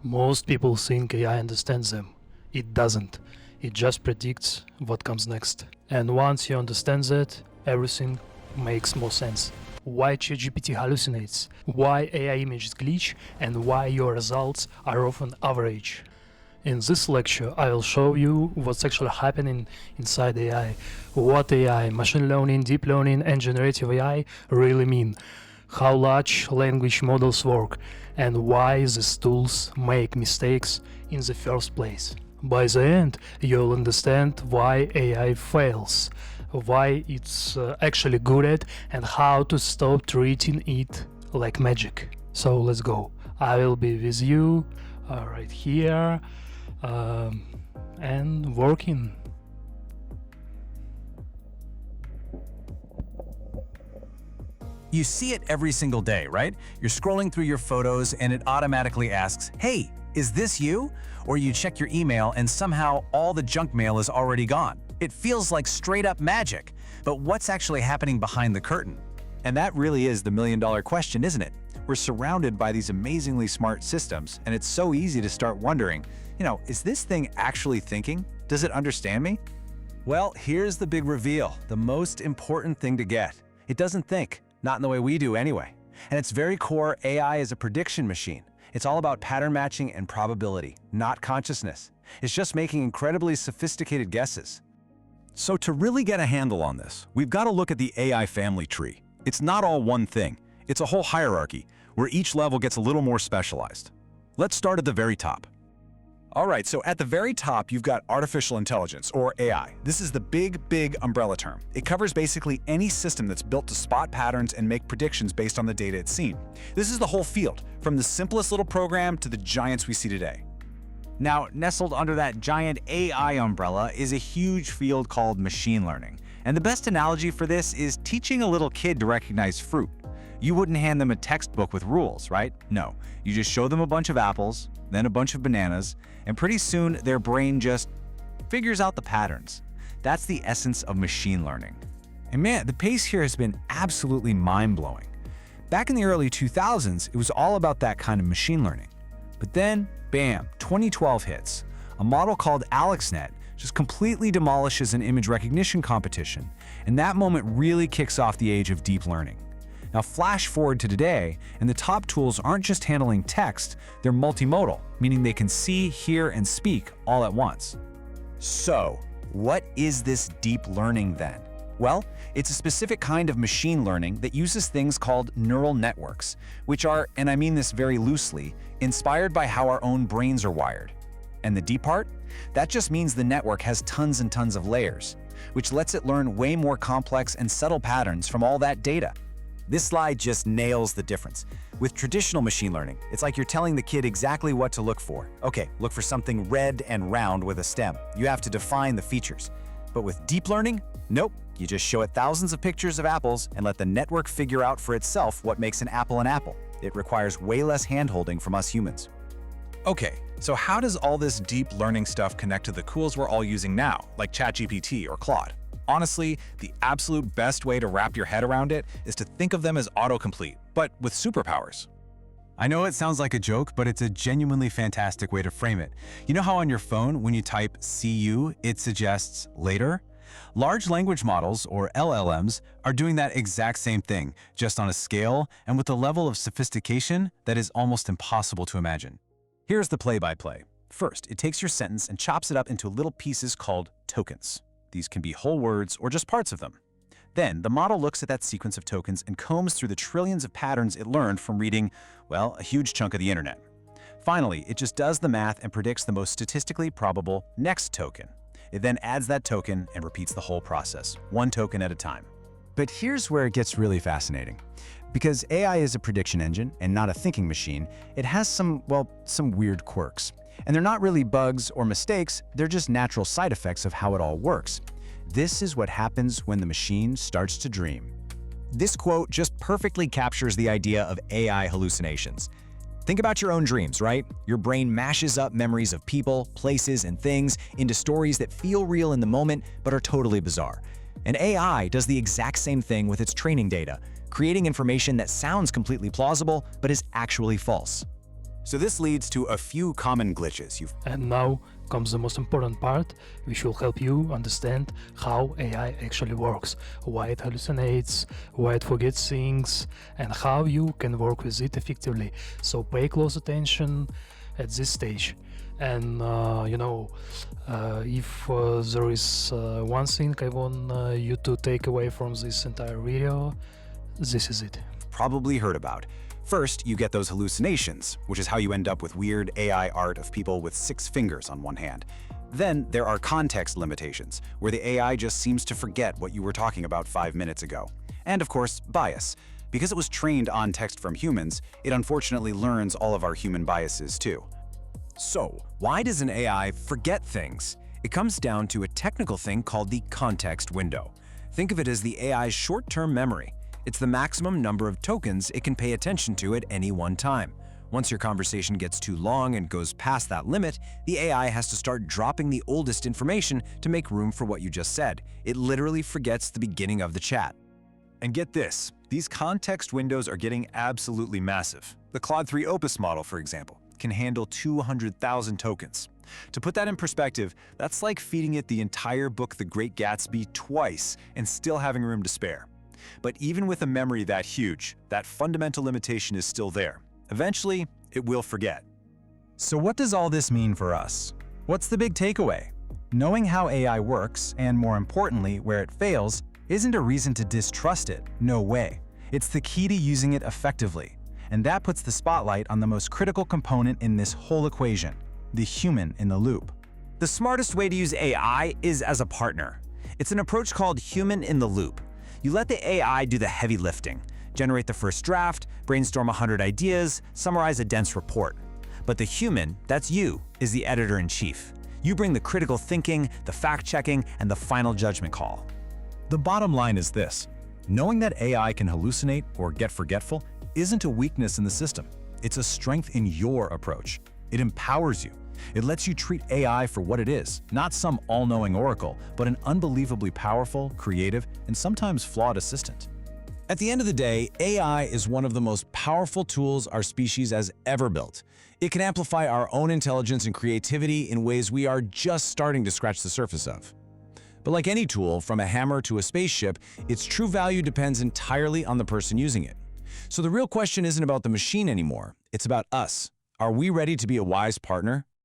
Most people think AI understands them. It doesn't. It just predicts what comes next. And once you understand that, everything makes more sense. Why ChatGPT hallucinates, why AI images glitch, and why your results are often average. In this lecture, I will show you what's actually happening inside AI, what AI, machine learning, deep learning, and generative AI really mean, how large language models work, and why these tools make mistakes in the first place. By the end, you'll understand why AI fails, why it's actually good at, and how to stop treating it like magic. So let's go. I will be with you right here and working. You see it every single day, right? You're scrolling through your photos and it automatically asks, "Hey, is this you?" Or you check your email and somehow all the junk mail is already gone. It feels like straight up magic. But what's actually happening behind the curtain? And that really is the million-dollar question, isn't it? We're surrounded by these amazingly smart systems, and it's so easy to start wondering, is this thing actually thinking? Does it understand me? Well, here's the big reveal, the most important thing to get. It doesn't think, not in the way we do anyway. And its very core, AI is a prediction machine. It's all about pattern matching and probability, not consciousness. It's just making incredibly sophisticated guesses. So to really get a handle on this, we've got to look at the AI family tree. It's not all one thing. It's a whole hierarchy, where each level gets a little more specialized. Let's start at the very top. All right, so at the very top, you've got artificial intelligence, or AI. This is the big umbrella term. It covers basically any system that's built to spot patterns and make predictions based on the data it's seen. This is the whole field, from the simplest little program to the giants we see today. Now, nestled under that giant AI umbrella is a huge field called machine learning. And the best analogy for this is teaching a little kid to recognize fruit. You wouldn't hand them a textbook with rules, right? No, you just show them a bunch of apples, then a bunch of bananas, and pretty soon their brain just figures out the patterns. That's the essence of machine learning. And man, the pace here has been absolutely mind-blowing. Back in the early 2000s, it was all about that kind of machine learning. But then, bam, 2012 hits. A model called AlexNet just completely demolishes an image recognition competition, and that moment really kicks off the age of deep learning. Now flash forward to today, and the top tools aren't just handling text, they're multimodal, meaning they can see, hear, and speak all at once. So, what is this deep learning then? Well, it's a specific kind of machine learning that uses things called neural networks, which are, and I mean this very loosely, inspired by how our own brains are wired. And the deep part? That just means the network has tons and tons of layers, which lets it learn way more complex and subtle patterns from all that data. This slide just nails the difference. With traditional machine learning, it's like you're telling the kid exactly what to look for. Okay, look for something red and round with a stem. You have to define the features. But with deep learning, nope. You just show it thousands of pictures of apples and let the network figure out for itself what makes an apple. It requires way less hand-holding from us humans. Okay, so how does all this deep learning stuff connect to the tools we're all using now, like ChatGPT or Claude? Honestly, the absolute best way to wrap your head around it is to think of them as autocomplete, but with superpowers. I know it sounds like a joke, but it's a genuinely fantastic way to frame it. You know how on your phone, when you type "see you," it suggests "later"? Large language models, or LLMs, are doing that exact same thing, just on a scale and with a level of sophistication that is almost impossible to imagine. Here's the play-by-play. First, it takes your sentence and chops it up into little pieces called tokens. These can be whole words or just parts of them. Then, the model looks at that sequence of tokens and combs through the trillions of patterns it learned from reading, well, a huge chunk of the internet. Finally, it just does the math and predicts the most statistically probable next token. It then adds that token and repeats the whole process, one token at a time. But here's where it gets really fascinating. Because AI is a prediction engine and not a thinking machine, it has some weird quirks. And they're not really bugs or mistakes, they're just natural side effects of how it all works. This is what happens when the machine starts to dream. This quote just perfectly captures the idea of AI hallucinations. Think about your own dreams, right? Your brain mashes up memories of people, places, and things into stories that feel real in the moment but are totally bizarre. And AI does the exact same thing with its training data, creating information that sounds completely plausible but is actually false. So this leads to a few common glitches you've And now comes the most important part, which will help you understand how AI actually works, why it hallucinates, why it forgets things, and how you can work with it effectively. So pay close attention at this stage. And if there is one thing I want you to take away from this entire video, this is it. probably heard about. First, you get those hallucinations, which is how you end up with weird AI art of people with 6 fingers on one hand. Then there are context limitations, where the AI just seems to forget what you were talking about 5 minutes ago. And of course, bias. Because it was trained on text from humans, it unfortunately learns all of our human biases too. So, why does an AI forget things? It comes down to a technical thing called the context window. Think of it as the AI's short-term memory. It's the maximum number of tokens it can pay attention to at any one time. Once your conversation gets too long and goes past that limit, the AI has to start dropping the oldest information to make room for what you just said. It literally forgets the beginning of the chat. And get this, these context windows are getting absolutely massive. The Claude 3 Opus model, for example, can handle 200,000 tokens. To put that in perspective, that's like feeding it the entire book The Great Gatsby twice and still having room to spare. But even with a memory that huge, that fundamental limitation is still there. Eventually, it will forget. So what does all this mean for us? What's the big takeaway? Knowing how AI works, and more importantly, where it fails, isn't a reason to distrust it, no way. It's the key to using it effectively. And that puts the spotlight on the most critical component in this whole equation, the human in the loop. The smartest way to use AI is as a partner. It's an approach called human in the loop. You let the AI do the heavy lifting, generate the first draft, brainstorm 100 ideas, summarize a dense report. But the human, that's you, is the editor-in-chief. You bring the critical thinking, the fact-checking, and the final judgment call. The bottom line is this: knowing that AI can hallucinate or get forgetful isn't a weakness in the system. It's a strength in your approach. It empowers you. It lets you treat AI for what it is, not some all-knowing oracle, but an unbelievably powerful, creative, and sometimes flawed assistant. At the end of the day, AI is one of the most powerful tools our species has ever built. It can amplify our own intelligence and creativity in ways we are just starting to scratch the surface of. But like any tool, from a hammer to a spaceship, its true value depends entirely on the person using it. So the real question isn't about the machine anymore, it's about us. Are we ready to be a wise partner,